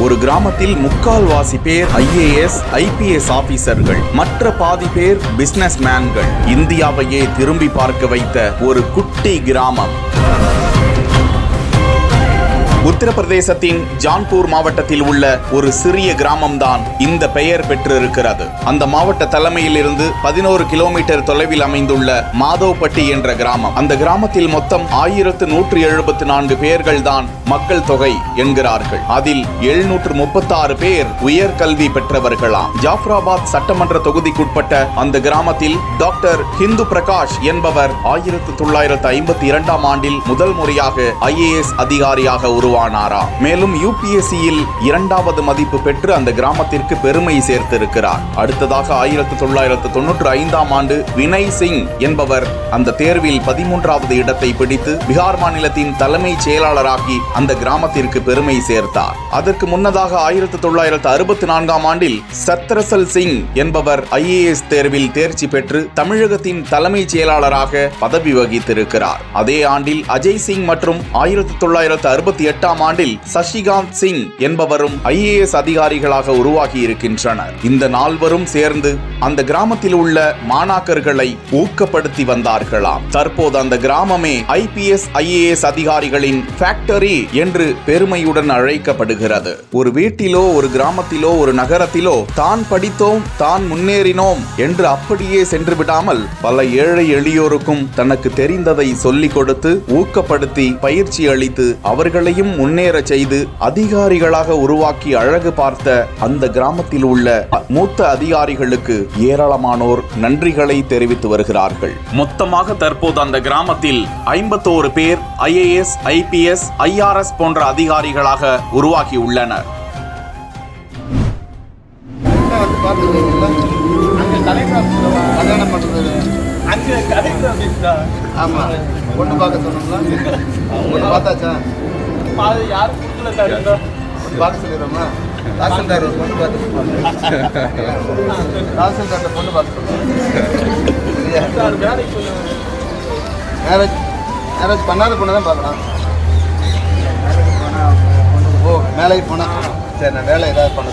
ஒரு கிராமத்தில் முக்கால்வாசி பேர் IAS IPS ஆபீசர்கள், மற்ற பாதி பேர் பிசினஸ் மேன்கள். இந்தியாவையே திரும்பி பார்க்க வைத்த ஒரு குட்டி கிராமம். உத்தரப்பிரதேசத்தின் ஜான்பூர் மாவட்டத்தில் உள்ள ஒரு சிறிய கிராமம் தான் இந்த பெயர் பெற்றிருக்கிறது. அந்த மாவட்ட தலைமையில் இருந்து 11 கிலோமீட்டர் தொலைவில் அமைந்துள்ள மாதவ்பட்டி என்ற கிராமம். அந்த கிராமத்தில் மொத்தம் 1174 பேர்கள் தான் மக்கள் தொகை என்கிறார்கள். அதில் 736 பேர் உயர்கல்வி பெற்றவர்களாம். ஜாஃபராபாத் சட்டமன்ற தொகுதிக்குட்பட்ட அந்த கிராமத்தில் டாக்டர் ஹிந்து பிரகாஷ் என்பவர் 1952ஆம் ஆண்டில் முதல் முறையாக IAS அதிகாரியாக உருவானார். மேலும் UPSCயில் 2வது மதிப்பு பெற்று அந்த கிராமத்திற்கு பெருமை சேர்த்திருக்கிறார். அடுத்ததாக 1995ஆம் ஆண்டு வினய் சிங் என்பவர் அந்த தேர்வில் 13வது இடத்தை பிடித்து பீகார் மாநிலத்தின் தலைமை செயலாளராகி அந்த கிராமத்திற்கு பெருமை சேர்த்தார். அதற்கு முன்னதாக 1964ஆம் ஆண்டில் சத்ரசல் சிங் என்பவர் IAS தேர்வில் தேர்ச்சி பெற்று தமிழகத்தின் தலைமை செயலாளராக பதவி வகித்திருக்கிறார். அதே ஆண்டில் அஜய் சிங் மற்றும் 1968ஆம் ஆண்டில் சசிகாந்த் சிங் என்பவரும் IAS அதிகாரிகளாக உருவாகி இருக்கின்றனர். இந்த நால்வரும் சேர்ந்து அந்த கிராமத்தில் உள்ள மாணாக்கர்களை ஊக்கப்படுத்தி வந்தார்களாம். தற்போது அந்த கிராமமே IPS IAS அதிகாரிகளின் ஃபேக்டரி என்று பெருமையுடன் அழைக்கப்படுகிறது. ஒரு வீட்டிலோ, ஒரு கிராமத்திலோ, ஒரு நகரத்திலோ தான் படித்தோம், தான் முன்னேறினோம் என்று அப்படியே சென்று விடாமல் பல ஏழை எளியோருக்கும் தனக்கு தெரிந்ததை சொல்லிக் கொடுத்து ஊக்கப்படுத்தி பயிற்சி அளித்து அவர்களையும் முன்னேற செய்து அதிகாரிகளாக உருவாக்கி அழகு பார்த்த அந்த கிராமத்தில் உள்ள மூத்த அதிகாரிகளுக்கு ஏராளமானோர் நன்றிகளை தெரிவித்து வருகிறார்கள். மொத்தமாக தற்போது அந்த கிராமத்தில் 51 பேர் IAS IPS IRS போன்ற அதிகாரிகளாக உருவாகி உள்ளனர். பண்ணாத பொண்ணுதான் பார்க்கலாம். ஓ, வேலைக்கு போனா சரி, நான் வேலை ஏதாவது பண்ண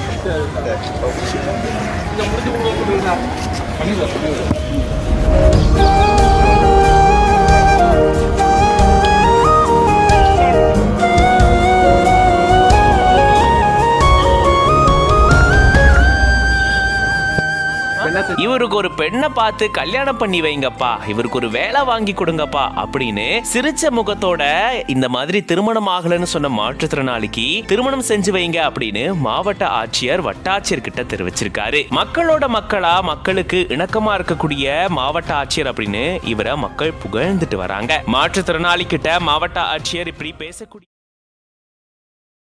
இவருக்கு ஒரு பெண்ணை பார்த்து கல்யாணம் பண்ணி வைங்கப்பா, இவருக்கு ஒரு வேலை வாங்கி கொடுங்கப்பா அப்படின்னு சிரிச்ச முகத்தோட இந்த மாதிரி திருமணம் ஆகலன்னு சொன்ன மாற்றுத்திறனாளிக்கு திருமணம் செஞ்சு வைங்க அப்படின்னு மாவட்ட ஆட்சியர் வட்டாட்சியர் கிட்ட தெரிவிச்சிருக்காரு. மக்களோட மக்களா, மக்களுக்கு இணக்கமா இருக்கக்கூடிய மாவட்ட ஆட்சியர் அப்படின்னு இவரை மக்கள் புகழ்ந்துட்டு வராங்க. மாற்றுத்திறனாளி கிட்ட மாவட்ட ஆட்சியர் இப்படி பேசக்கூடிய